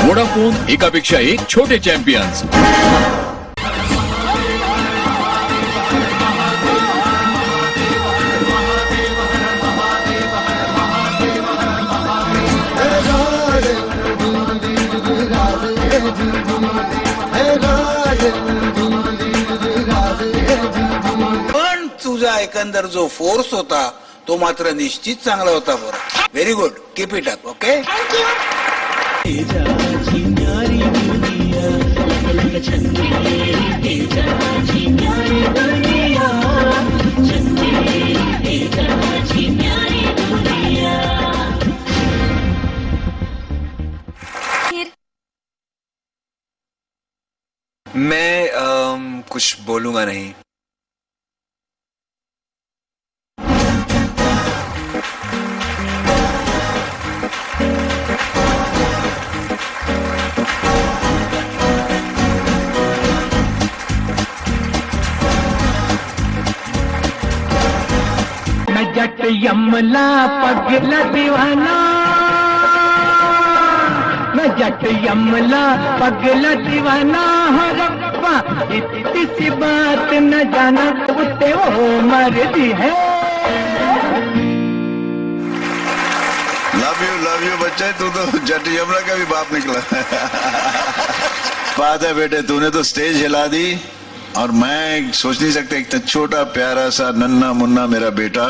Vodafone, एकापेक्षा एक छोटे चॅम्पियन्स. पण तुझा एकंदर जो फोर्स होता तो मात्र निश्चित चांगला होता. बरं, very good, keep it up. Okay. मैं कुछ बोलूंगा नहीं. जट यमला पगला दीवाना, मैं जट यमला पगला दीवाना हो रब्बा, इतनी सी बात न जाना कुत्ते वो मर्दी है. लव यू बच्चा, तू तो जट यमला का भी बाप निकला. बात है बेटे, तूने तो स्टेज हिला दी और मैं सोच नहीं सकता इतना छोटा प्यारा सा नन्ना मुन्ना मेरा बेटा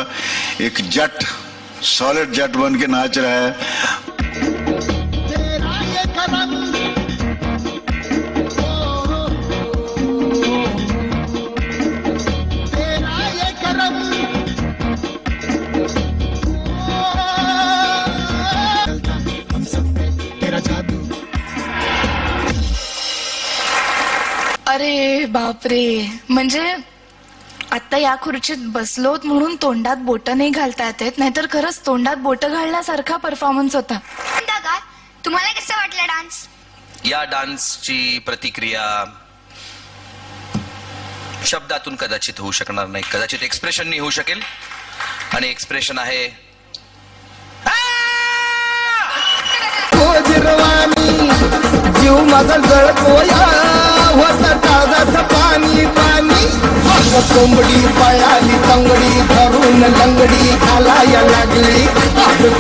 एक जट, सॉलिड जट बन के नाच रहा है. अरे बापरे, म्हणजे आता या खुर्चीत बसलोत म्हणून तोंडात बोट नाही घालता येत, नाहीतर खरंच तोंडात बोट घालण्यासारखा परफॉर्मन्स होता. तुम्हाला कसं वाटलं डान्स? या डान्सची प्रतिक्रिया शब्दातून कदाचित होऊ शकणार नाही, कदाचित एक्सप्रेशननी होऊ शकेल. आणि एक्सप्रेशन आहे जीव माझा गळतोया होता ताजाचं पाणी पाणी. कोंबडी पळाली तंगडी धरून लंगडी घालाया लागली.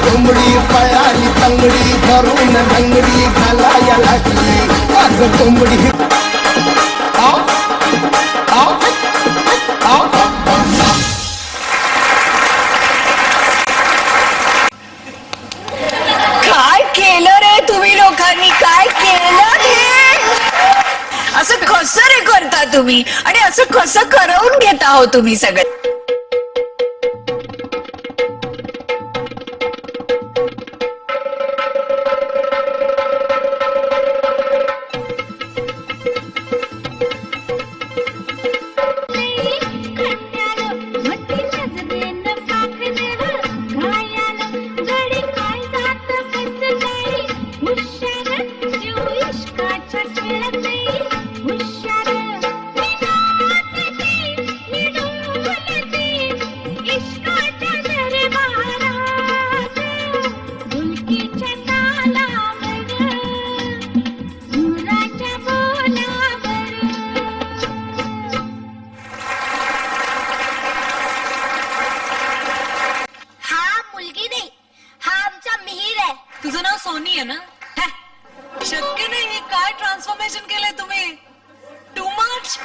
कोंबडी पळाली तंगडी धरून लंगडी घालाया लागली. कोंबडी काय केलं रे तुम्ही लोकांनी? काय केलं हे? असं कसं रे करता तुम्ही? आणि असं कसं करवून घेता हो तुम्ही सगळं? तुझं नाव सोनी आहे ना? शक्य नाही, हे काय ट्रान्सफॉर्मेशन केलंय तुम्ही? Too much.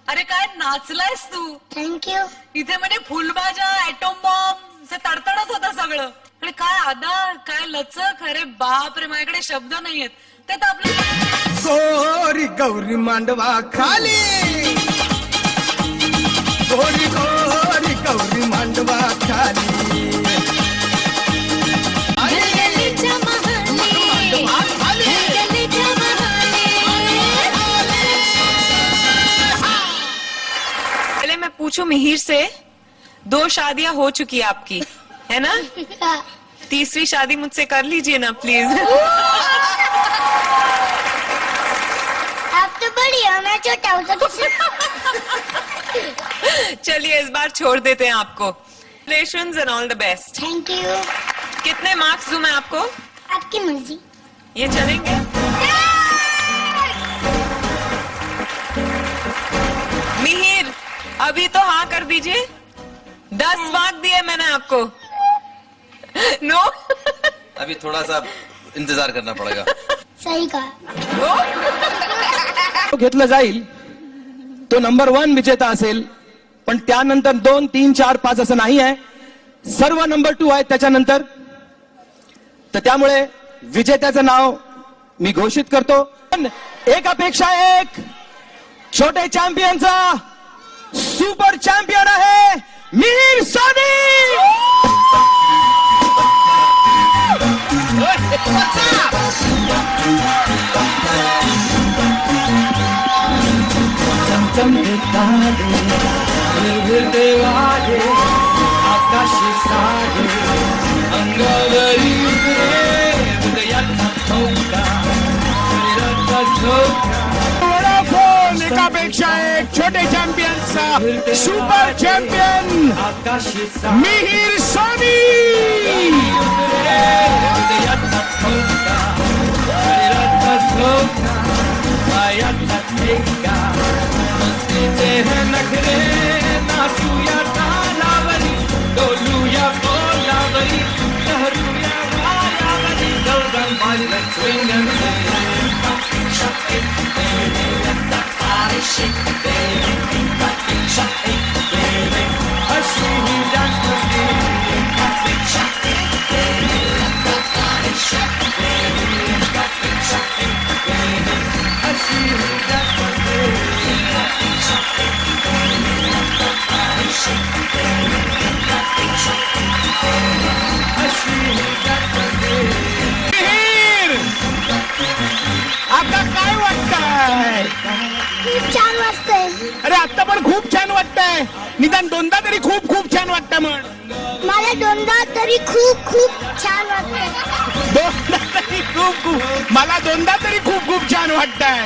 अरे काय नाचलायस तू? थँक्यू. इथे म्हणजे फुलभाज्या, ऍटोम बॉम्ब तडतडत होता सगळं. आणि काय आधार, काय लचक. अरे बाप रे, माझ्याकडे शब्द नाहीयेत. ते तर आपलं गोरी गौरी मांडवा खाली, गोरी गोरी गौरी मांडवा खाली. पहले मैं पूछूं मिहिर से, 2 शादियां हो चुकी है आपकी, है ना? तीसरी शादी मुझसे कर लीजिए ना प्लीज. आप तो बड़ी हो, मैं छोटा हूँ. चलिए इस बार छोड़ देते हैं आपको. Congratulations and all the best. Thank you. कितने मार्क्स दूं मैं आपको? आप आपकी मर्जी। ये चलेंगे? मिहिर, अभी तो हाँ कर दीजिए। 10 मार्क दिए मैंने आपको। नो अभी थोड़ा सा इंतजार करना पड़ेगा. सही कहा। घेतलं जाईल तो नंबर 1 विजेता असेल, पण त्यानंतर 2, 3, 4, 5 असं नाही आहे. सर्व नंबर 2 आहेत त्याच्यानंतर. तर त्यामुळे विजेत्याचं नाव मी घोषित करतो. एकापेक्षा एक छोटे चॅम्पियनचा सुपर चॅम्पियन आहे मिहिर सोनी. चमचमते तारे निर्भीते वारे आकाशी सारे अंगावरी उतरे हृदयाचा ठोका शरीराचा झोका. वोडाफोन एकापेक्षा एक छोटे चॅम्पियनचा सुपर चॅम्पियन आकाशी मिहिर सोनी. हृदयाचा ठोका शरीराचा झोका पायाचा ठेका मस्तीचे हे नखरे नाचूया तालावरी डोलूया बोलावरी लहरूया वाऱ्यावरी गौरव माझं swing and shake it baby let the body shake it baby shake it baby अशी ही dance मस्ती shake it baby let the body shake it baby shake it baby अशी ही dance मस्ती shake it baby let the body shake it baby shake it baby अशी ही dance मस्ती. मिहिर, आता काय वाटतंय? खूप छान वाटतंय. अरे आता पण खूप छान वाटतंय. निदान 2दा तरी खूप खूप छान वाटतंय म्हण. मला 2दा तरी खूप खूप छान वाटतंय. 2दा तरी खूप खूप मला 2दा तरी खूप खूप छान वाटतंय.